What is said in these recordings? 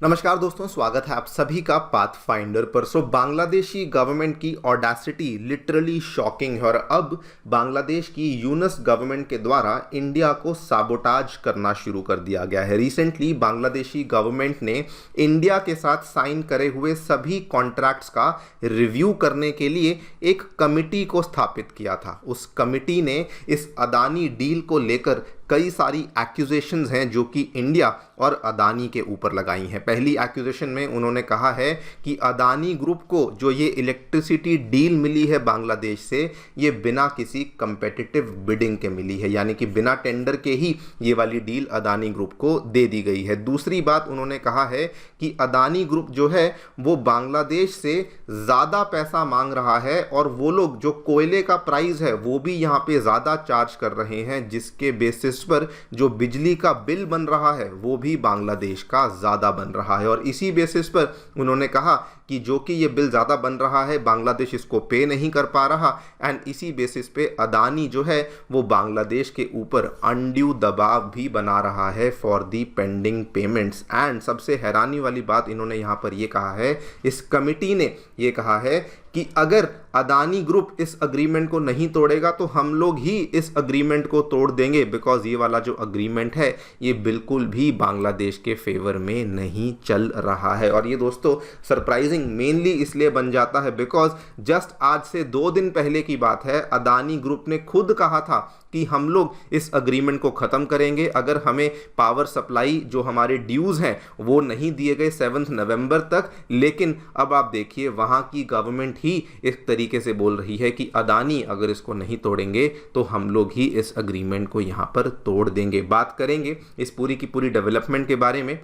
नमस्कार दोस्तों, स्वागत है आप सभी का पाथफाइंडर पर। बांग्लादेशी गवर्नमेंट की ऑडेसिटी लिटरली शॉकिंग है और अब बांग्लादेश की यूनस गवर्नमेंट के द्वारा इंडिया को साबोटाज करना शुरू कर दिया गया है। रिसेंटली बांग्लादेशी गवर्नमेंट ने इंडिया के साथ साइन करे हुए सभी कॉन्ट्रैक्ट्स का रिव्यू करने के लिए एक कमिटी को स्थापित किया था। उस कमिटी ने इस अदानी डील को लेकर कई सारी एक्यूजेशंस हैं जो कि इंडिया और अदानी के ऊपर लगाई हैं। पहली एक्यूजेशन में उन्होंने कहा है कि अदानी ग्रुप को जो ये इलेक्ट्रिसिटी डील मिली है बांग्लादेश से, ये बिना किसी कंपेटिटिव बिडिंग के मिली है, यानी कि बिना टेंडर के ही ये वाली डील अदानी ग्रुप को दे दी गई है। दूसरी बात उन्होंने कहा है कि अदानी ग्रुप जो है वो बांग्लादेश से ज़्यादा पैसा मांग रहा है और वो लोग जो कोयले का प्राइस है वो भी यहाँ पे ज़्यादा चार्ज कर रहे हैं, जिसके बेसिस पर जो बिजली का बिल बन रहा है वो भी बांग्लादेश का ज़्यादा बन रहा है। और इसी बेसिस पर उन्होंने कहा कि जो कि ये बिल ज़्यादा बन रहा है, बांग्लादेश इसको पे नहीं कर पा रहा एंड इसी बेसिस पे अदानी जो है वो बांग्लादेश के ऊपर अनड्यू दबाव भी बना रहा है for the pending payments. And सबसे हैरानी वाली बात इन्होंने यहाँ पर ये कहा है, इस कमिटी ने ये कहा है कि अगर अदानी ग्रुप इस अग्रीमेंट को नहीं तोड़ेगा तो हम लोग ही इस अग्रीमेंट को तोड़ देंगे, बिकॉज ये वाला जो अग्रीमेंट है ये बिल्कुल भी बांग्लादेश के फेवर में नहीं चल रहा है। और ये दोस्तों सरप्राइजिंग मेनली इसलिए बन जाता है बिकॉज जस्ट आज से 2 दिन पहले की बात है, अदानी ग्रुप ने खुद कहा था कि हम लोग इस अग्रीमेंट को ख़त्म करेंगे अगर हमें पावर सप्लाई जो हमारे ड्यूज़ हैं वो नहीं दिए गए 7 नवंबर तक। लेकिन अब आप देखिए वहाँ की गवर्नमेंट ही इस तरीके से बोल रही है कि अदानी अगर इसको नहीं तोड़ेंगे तो हम लोग ही इस अग्रीमेंट को यहाँ पर तोड़ देंगे। बात करेंगे इस पूरी की पूरी डेवलपमेंट के बारे में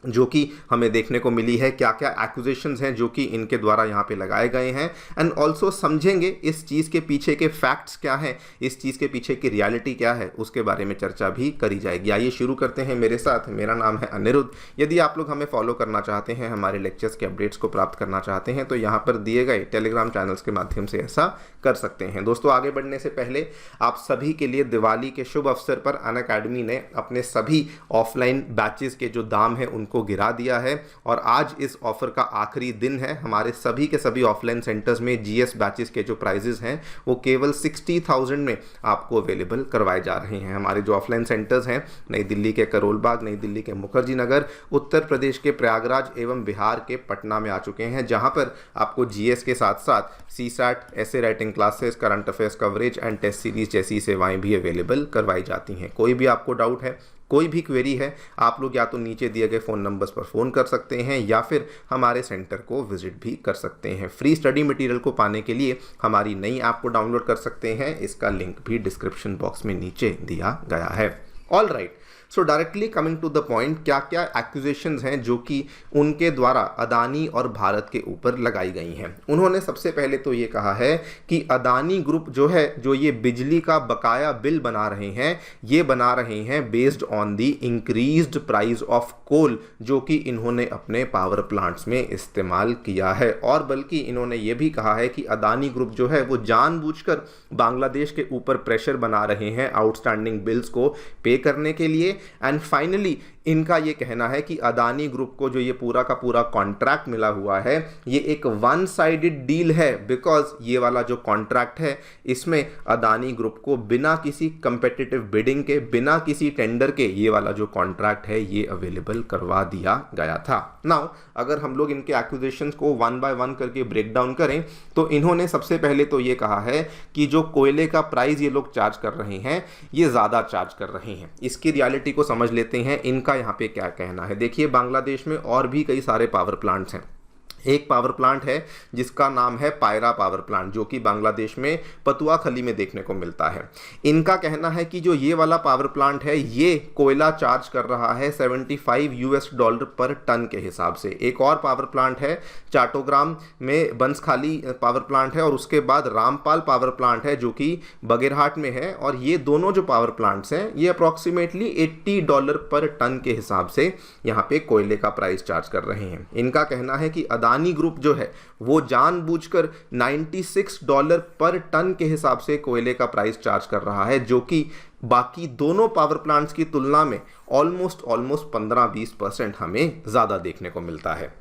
जो कि हमें देखने को मिली है, क्या क्या एक्यूजेशंस हैं जो कि इनके द्वारा यहाँ पे लगाए गए हैं, एंड ऑल्सो समझेंगे इस चीज़ के पीछे के फैक्ट्स क्या हैं, इस चीज़ के पीछे की रियलिटी क्या है, उसके बारे में चर्चा भी करी जाएगी। आइए शुरू करते हैं मेरे साथ। मेरा नाम है अनिरुद्ध। यदि आप लोग हमें फॉलो करना चाहते हैं, हमारे लेक्चर्स के अपडेट्स को प्राप्त करना चाहते हैं तो यहाँ पर दिए गए टेलीग्राम चैनल्स के माध्यम से ऐसा कर सकते हैं। दोस्तों आगे बढ़ने से पहले आप सभी के लिए दिवाली के शुभ अवसर पर अनअकैडमी ने अपने सभी ऑफलाइन बैचेस के जो दाम है को गिरा दिया है और आज इस ऑफर का आखिरी दिन है। हमारे सभी के सभी ऑफलाइन सेंटर्स में जीएस बैचेस के जो प्राइजेस हैं वो केवल 60,000 में आपको अवेलेबल करवाए जा रहे हैं। हमारे जो ऑफलाइन सेंटर्स हैं नई दिल्ली के करोल बाग, नई दिल्ली के मुखर्जी नगर, उत्तर प्रदेश के प्रयागराज एवं बिहार के पटना में आ चुके हैं, जहां पर आपको जीएस के साथ साथ सीसैट, ऐसे writing classes, current affairs coverage and test series जैसी सेवाएं भी अवेलेबल करवाई जाती हैं। कोई भी आपको डाउट है, कोई भी क्वेरी है, आप लोग या तो नीचे दिए गए फ़ोन नंबर्स पर फ़ोन कर सकते हैं या फिर हमारे सेंटर को विजिट भी कर सकते हैं। फ्री स्टडी मटेरियल को पाने के लिए हमारी नई ऐप को डाउनलोड कर सकते हैं, इसका लिंक भी डिस्क्रिप्शन बॉक्स में नीचे दिया गया है। All right, so directly coming to the point, क्या क्या एक्यूजेशंस हैं जो कि उनके द्वारा अदानी और भारत के ऊपर लगाई गई हैं। उन्होंने सबसे पहले तो ये कहा है कि अदानी ग्रुप जो है, जो ये बिजली का बकाया बिल बना रहे हैं, ये बना रहे हैं based on the increased price of coal जो कि इन्होंने अपने पावर प्लांट्स में इस्तेमाल किया है। और बल्कि इन्होंने ये भी कहा है कि अदानी ग्रुप जो है वो जानबूझकर बांग्लादेश के ऊपर प्रेशर बना रहे हैं आउटस्टैंडिंग बिल्स को पे करने के लिए। एंड फाइनली इनका ये कहना है कि अदानी ग्रुप को जो ये पूरा का पूरा कॉन्ट्रैक्ट मिला हुआ है ये एक वन साइडेड डील है, बिकॉज ये वाला जो कॉन्ट्रैक्ट है इसमें अदानी ग्रुप को बिना किसी कंपेटिटिव बिडिंग के, बिना किसी टेंडर के ये वाला जो कॉन्ट्रैक्ट है ये अवेलेबल करवा दिया गया था। नाउ अगर हम लोग इनके एक्विजिशंस को 1 बाय 1 करके ब्रेक डाउन करें तो इन्होंने सबसे पहले तो ये कहा है कि जो कोयले का प्राइस ये लोग चार्ज कर रहे हैं ये ज़्यादा चार्ज कर रहे हैं। इसकी रियलिटी को समझ लेते हैं, इनका यहाँ पे क्या कहना है। देखिए बांग्लादेश में और भी कई सारे पावर प्लांट्स हैं। एक पावर प्लांट है जिसका नाम है पायरा पावर प्लांट जो कि बांग्लादेश में पतुआखली में देखने को मिलता है। इनका कहना है कि जो ये वाला पावर प्लांट है ये कोयला चार्ज कर रहा है $75 पर टन के हिसाब से। एक और पावर प्लांट है चाटोग्राम में, बंसखाली पावर प्लांट है, और उसके बाद रामपाल पावर प्लांट है जो कि बगेरहाट में है। और ये दोनों जो पावर प्लांट्स हैं ये अप्रॉक्सीमेटली $80 पर टन के हिसाब से यहाँ पे कोयले का प्राइस चार्ज कर रहे हैं। इनका कहना है कि अदानी ग्रुप जो है वो जानबूझकर $96 पर टन के हिसाब से कोयले का प्राइस चार्ज कर रहा है, जो कि बाकी दोनों पावर प्लांट्स की तुलना में ऑलमोस्ट 15-20% हमें ज़्यादा देखने को मिलता है।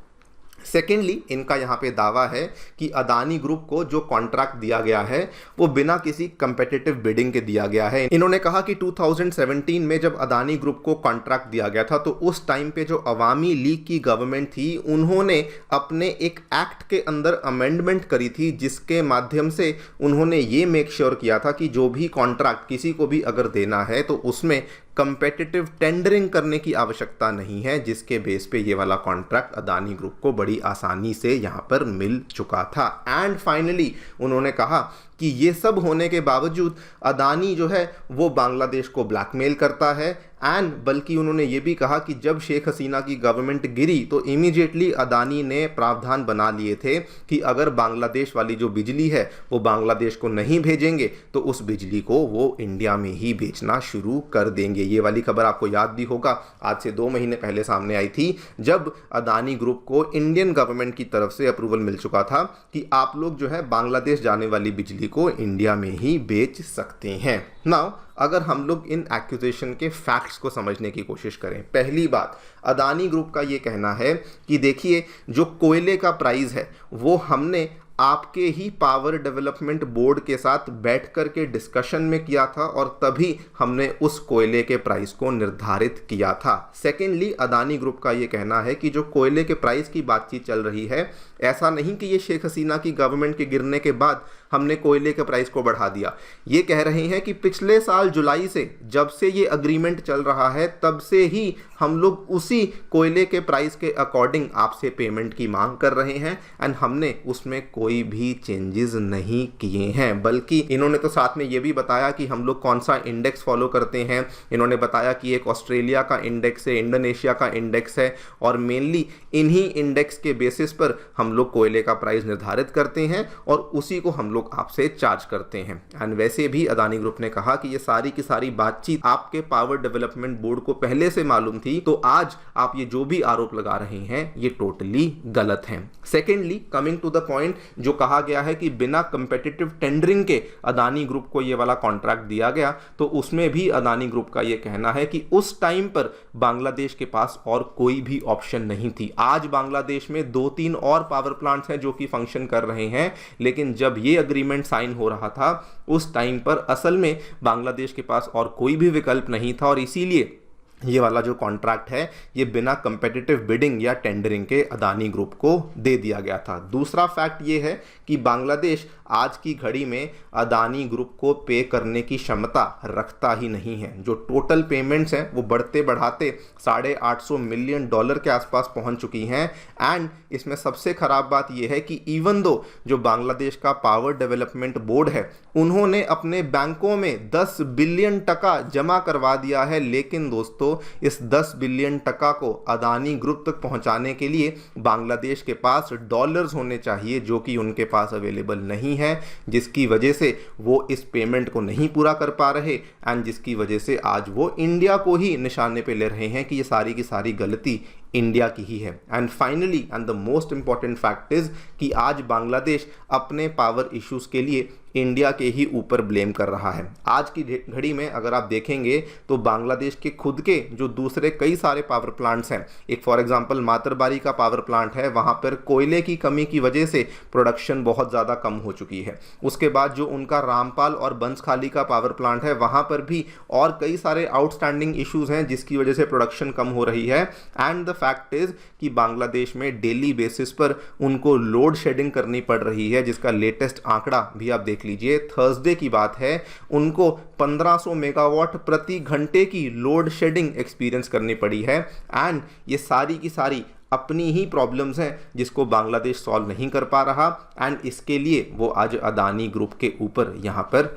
सेकेंडली, इनका यहाँ पे दावा है कि अदानी ग्रुप को जो कॉन्ट्रैक्ट दिया गया है वो बिना किसी कंपेटिटिव बिडिंग के दिया गया है। इन्होंने कहा कि 2017 में जब अदानी ग्रुप को कॉन्ट्रैक्ट दिया गया था तो उस टाइम पे जो अवामी लीग की गवर्नमेंट थी उन्होंने अपने एक एक्ट के अंदर अमेंडमेंट करी थी, जिसके माध्यम से उन्होंने ये मेक श्योर किया था कि जो भी कॉन्ट्रैक्ट किसी को भी अगर देना है तो उसमें कंपेटिटिव टेंडरिंग करने की आवश्यकता नहीं है, जिसके बेस पे ये वाला कॉन्ट्रैक्ट अदानी ग्रुप को बड़ी आसानी से यहाँ पर मिल चुका था। एंड फाइनली उन्होंने कहा कि ये सब होने के बावजूद अदानी जो है वो बांग्लादेश को ब्लैकमेल करता है। एंड बल्कि उन्होंने ये भी कहा कि जब शेख हसीना की गवर्नमेंट गिरी तो इमीडिएटली अदानी ने प्रावधान बना लिए थे कि अगर बांग्लादेश वाली जो बिजली है वो बांग्लादेश को नहीं भेजेंगे तो उस बिजली को वो इंडिया में ही बेचना शुरू कर देंगे। ये वाली खबर आपको याद भी होगा, आज से 2 महीने पहले सामने आई थी, जब अदानी ग्रुप को इंडियन गवर्नमेंट की तरफ से अप्रूवल मिल चुका था कि आप लोग जो है बांग्लादेश जाने वाली बिजली को इंडिया में ही बेच सकते हैं। नाउ अगर हम लोग इन एक्यूजेशन के फैक्ट्स को समझने की कोशिश करें, पहली बात, अदानी ग्रुप का ये कहना है कि देखिए जो कोयले का प्राइस है वो हमने आपके ही पावर डेवलपमेंट बोर्ड के साथ बैठ कर के डिस्कशन में किया था और तभी हमने उस कोयले के प्राइस को निर्धारित किया था। सेकेंडली, अदानी ग्रुप का ये कहना है कि जो कोयले के प्राइस की बातचीत चल रही है, ऐसा नहीं कि ये शेख हसीना की गवर्नमेंट के गिरने के बाद हमने कोयले के प्राइस को बढ़ा दिया। ये कह रहे हैं कि पिछले साल जुलाई से जब से ये अग्रीमेंट चल रहा है तब से ही हम लोग उसी कोयले के प्राइस के अकॉर्डिंग आपसे पेमेंट की मांग कर रहे हैं एंड हमने उसमें कोई भी चेंजेस नहीं किए हैं। बल्कि इन्होंने तो साथ में ये भी बताया कि हम लोग कौन सा इंडेक्स फॉलो करते हैं। इन्होंने बताया कि एक ऑस्ट्रेलिया का इंडेक्स है, इंडोनेशिया का इंडेक्स है और मेनली इन्हीं इंडेक्स के बेसिस पर हम लोग कोयले का प्राइस निर्धारित करते हैं और उसी को हम लोग आपसे चार्ज करते हैं। एंड वैसे भी अदानी ग्रुप ने कहा कि ये सारी की सारी बातचीत आपके पावर डेवलपमेंट बोर्ड को पहले से मालूम थी, तो आज आप ये जो भी आरोप लगा रहे हैं ये टोटली गलत है। Secondly, coming to the point, जो कहा गया है कि बिना कंपेटिटिव टेंडरिंग के अदानी ग्रुप को ये वाला कॉन्ट्रैक्ट दिया गया, तो उसमें भी अदानी ग्रुप का ये कहना है कि उस टाइम पर बांग्लादेश के पास और कोई भी ऑप्शन नहीं थी। आज बांग्लादेश में 2-3 और पावर प्लांट्स हैं जो कि फंक्शन कर रहे हैं, लेकिन जब ये अग्रीमेंट साइन हो रहा था उस टाइम पर असल में बांग्लादेश के पास और कोई भी विकल्प नहीं था और इसीलिए ये वाला जो कॉन्ट्रैक्ट है ये बिना कंपेटिटिव बिडिंग या टेंडरिंग के अदानी ग्रुप को दे दिया गया था। दूसरा फैक्ट ये है कि बांग्लादेश आज की घड़ी में अदानी ग्रुप को पे करने की क्षमता रखता ही नहीं है। जो टोटल पेमेंट्स हैं वो बढ़ते बढ़ाते $850 मिलियन के आसपास पहुंच चुकी हैं। एंड इसमें सबसे खराब बात यह है कि इवन दो जो बांग्लादेश का पावर डेवलपमेंट बोर्ड है उन्होंने अपने बैंकों में 10 बिलियन टका जमा करवा दिया है, लेकिन दोस्तों इस 10 बिलियन टका को अदानी ग्रुप तक पहुंचाने के लिए बांग्लादेश के पास डॉलर्स होने चाहिए जो कि उनके पास अवेलेबल नहीं है, जिसकी वजह से वो इस पेमेंट को नहीं पूरा कर पा रहे एंड जिसकी वजह से आज वो इंडिया को ही निशाने पे ले रहे हैं कि ये सारी की सारी गलती इंडिया की ही है। And finally and the most important fact is कि आज बांग्लादेश अपने पावर इश्यूज के लिए इंडिया के ही ऊपर ब्लेम कर रहा है। आज की घड़ी में अगर आप देखेंगे तो बांग्लादेश के खुद के जो दूसरे कई सारे पावर प्लांट्स हैं, एक फॉर एग्जांपल मातरबारी का पावर प्लांट है, वहाँ पर कोयले की कमी की वजह से प्रोडक्शन बहुत ज़्यादा कम हो चुकी है। उसके बाद जो उनका रामपाल और बंसखाली का पावर प्लांट है वहाँ पर भी और कई सारे आउटस्टैंडिंग इश्यूज हैं जिसकी वजह से प्रोडक्शन कम हो रही है। एंड द फैक्ट इज कि बांग्लादेश में डेली बेसिस पर उनको लोड शेडिंग करनी पड़ रही है, जिसका लेटेस्ट आंकड़ा भी आप देख लीजिए। थर्सडे की बात है, उनको 1500 मेगावाट प्रति घंटे की लोड शेडिंग एक्सपीरियंस करनी पड़ी है। एंड ये सारी की सारी अपनी ही प्रॉब्लम्स हैं जिसको बांग्लादेश सॉल्व नहीं कर पा रहा एंड इसके लिए वो आज अदानी ग्रुप के ऊपर यहाँ पर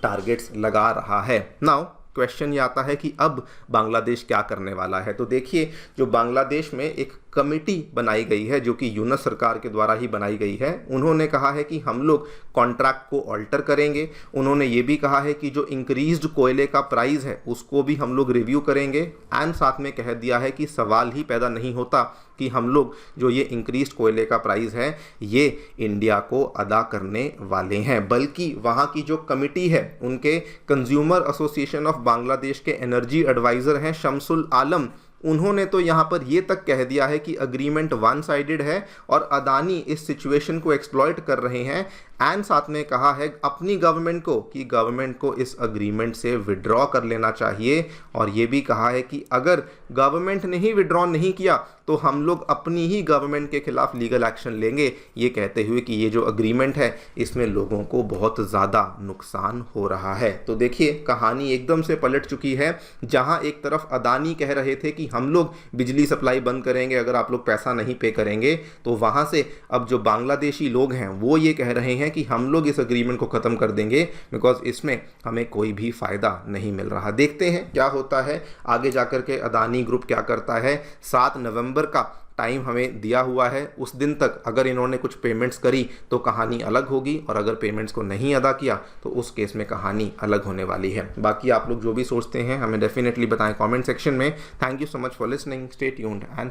टारगेट्स लगा रहा है। नाउ क्वेश्चन ये आता है कि अब बांग्लादेश क्या करने वाला है। तो देखिए, जो बांग्लादेश में एक कमेटी बनाई गई है जो कि यूनस सरकार के द्वारा ही बनाई गई है। उन्होंने कहा है कि हम लोग कॉन्ट्रैक्ट को ऑल्टर करेंगे। उन्होंने ये भी कहा है कि जो इंक्रीज्ड कोयले का प्राइस है उसको भी हम लोग रिव्यू करेंगे। एंड साथ में कह दिया है कि सवाल ही पैदा नहीं होता कि हम लोग जो ये इंक्रीज्ड कोयले का प्राइस है ये इंडिया को अदा करने वाले हैं, बल्कि वहाँ की जो कमिटी है उनके कंज्यूमर एसोसिएशन ऑफ बांग्लादेश के एनर्जी एडवाइज़र हैं शमसुल आलम, उन्होंने तो यहाँ पर ये तक कह दिया है कि अग्रीमेंट वन साइडेड है और अदानी इस सिचुएशन को एक्सप्लॉइट कर रहे हैं। एंड साथ में कहा है अपनी गवर्नमेंट को कि गवर्नमेंट को इस अग्रीमेंट से विड्रॉ कर लेना चाहिए। और ये भी कहा है कि अगर गवर्नमेंट ने ही विड्रॉ नहीं किया तो हम लोग अपनी ही गवर्नमेंट के खिलाफ लीगल एक्शन लेंगे, ये कहते हुए कि ये जो अग्रीमेंट है इसमें लोगों को बहुत ज़्यादा नुकसान हो रहा है। तो देखिए कहानी एकदम से पलट चुकी है। जहां एक तरफ अदानी कह रहे थे कि हम लोग बिजली सप्लाई बंद करेंगे अगर आप लोग पैसा नहीं पे करेंगे, तो वहां से अब जो बांग्लादेशी लोग हैं वो ये कह रहे हैं कि हम लोग इस अग्रीमेंट को ख़त्म कर देंगे बिकॉज इसमें हमें कोई भी फ़ायदा नहीं मिल रहा। देखते हैं क्या होता है आगे जाकर के अदानी ग्रुप क्या करता है। 7 नवंबर का टाइम हमें दिया हुआ है, उस दिन तक अगर इन्होंने कुछ पेमेंट्स करी तो कहानी अलग होगी और अगर पेमेंट्स को नहीं अदा किया तो उस केस में कहानी अलग होने वाली है। बाकी आप लोग जो भी सोचते हैं हमें डेफिनेटली बताएं कमेंट सेक्शन में। Thank you so much for listening, stay tuned and